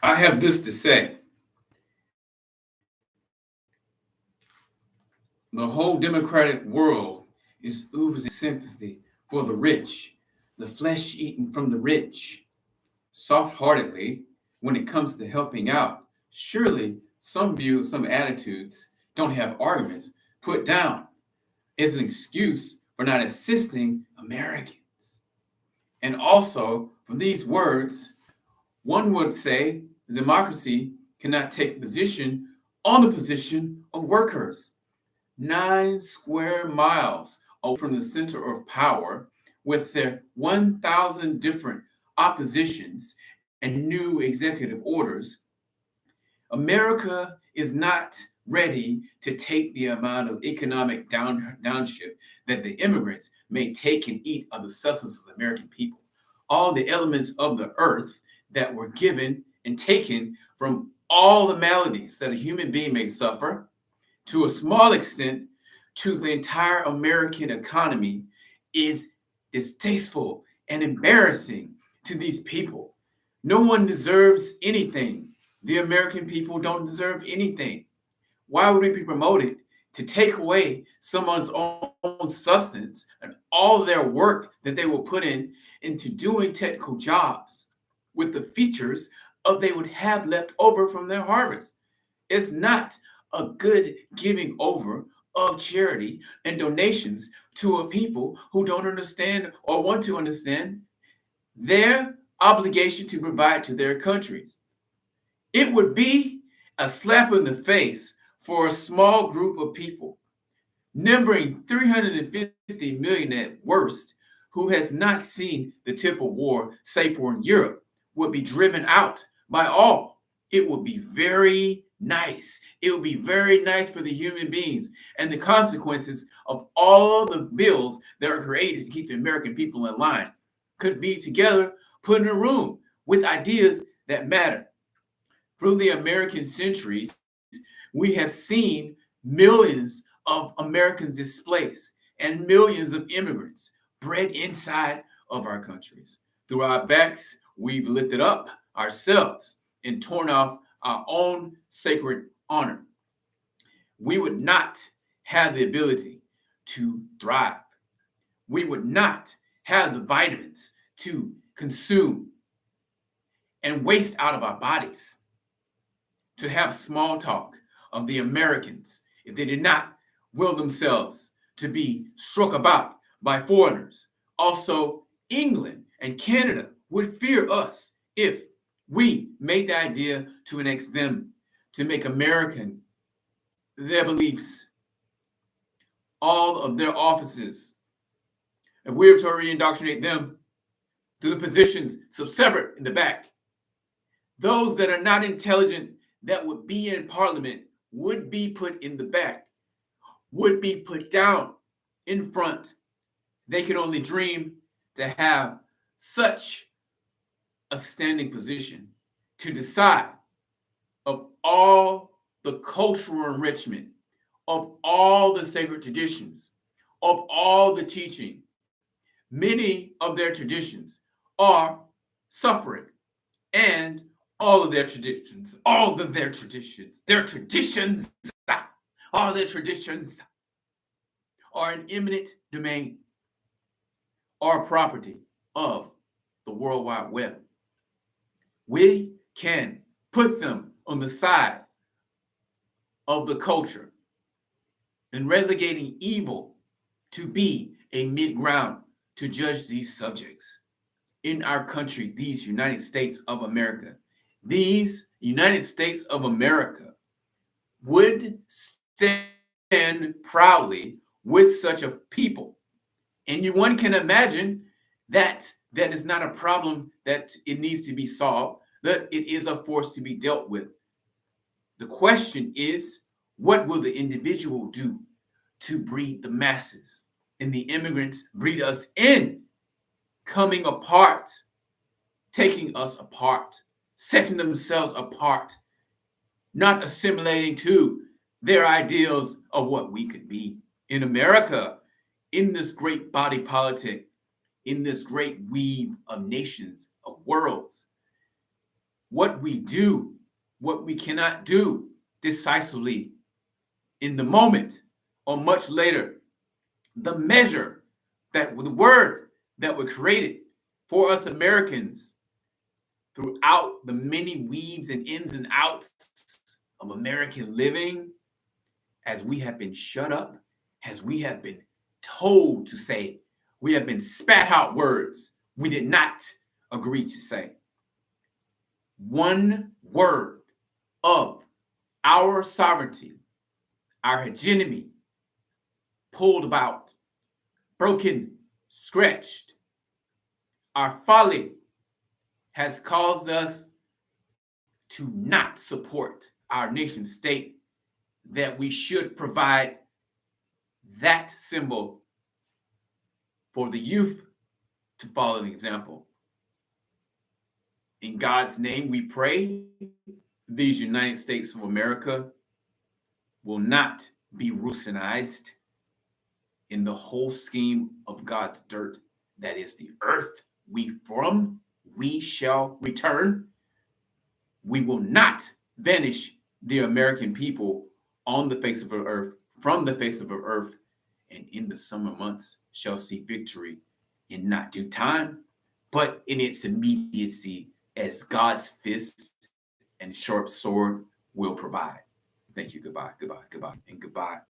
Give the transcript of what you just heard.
I have this to say. The whole democratic world is oozing sympathy for the rich, the flesh eaten from the rich. Soft heartedly, when it comes to helping out, surely some views, some attitudes don't have arguments put down as an excuse for not assisting Americans. And also, from these words, one would say democracy cannot take position on the position of workers. 9 square miles away from the center of power, with their 1,000 different oppositions and new executive orders, America is not ready to take the amount of economic downshift that the immigrants may take and eat of the substance of the American people. All the elements of the earth that were given and taken from all the maladies that a human being may suffer, to a small extent, to the entire American economy, is distasteful and embarrassing to these people. No one deserves anything. The American people don't deserve anything. Why would we be promoted to take away someone's own substance and all their work that they will put in into doing technical jobs with the features of they would have left over from their harvest? It's not a good giving over of charity and donations to a people who don't understand or want to understand their obligation to provide to their countries. It would be a slap in the face for a small group of people, numbering 350 million at worst, who has not seen the tip of war, save for in Europe, would be driven out by all. It would be very nice. It would be very nice for the human beings, and the consequences of all the bills that are created to keep the American people in line could be together, put in a room with ideas that matter. Through the American centuries, we have seen millions of Americans displaced and millions of immigrants bred inside of our countries. Through our backs, we've lifted up ourselves and torn off our own sacred honor. We would not have the ability to thrive. We would not have the vitamins to consume and waste out of our bodies to have small talk of the Americans if they did not will themselves to be struck about by foreigners. Also, England and Canada would fear us if we made the idea to annex them, to make American their beliefs, all of their offices. If we were to re-indoctrinate them through the positions subservient in the back, those that are not intelligent that would be in parliament would be put in the back, would be put down in front. They can only dream to have such a standing position to decide of all the cultural enrichment, of all the sacred traditions, of all the teaching. Many of their traditions are suffering, and all of their traditions, all of their traditions, all their traditions are an eminent domain or property of the World Wide Web. We can put them on the side of the culture and relegating evil to be a mid-ground to judge these subjects. In our country, these United States of America, these United States of America would stand proudly with such a people. And one can imagine that that is not a problem that it needs to be solved, that it is a force to be dealt with. The question is, what will the individual do to breed the masses? And the immigrants breed us in, coming apart, taking us apart, setting themselves apart, not assimilating to their ideals of what we could be. In America, in this great body politic, in this great weave of nations, of worlds, what we do, what we cannot do decisively in the moment or much later. The measure that the word that were created for us Americans throughout the many weaves and ins and outs of American living, as we have been shut up, as we have been told to say, we have been spat out words we did not agree to say. One word of our sovereignty, our hegemony, pulled about, broken, scratched. Our folly has caused us to not support our nation state, that we should provide that symbol for the youth to follow an example. In God's name, we pray these United States of America will not be Rusinized in the whole scheme of God's dirt, that is the earth we shall return. We will not vanish the American people on the face of the earth, from the face of the earth, and in the summer months shall see victory in not due time, but in its immediacy, as God's fist and sharp sword will provide. Thank you. Goodbye, goodbye, goodbye, and goodbye.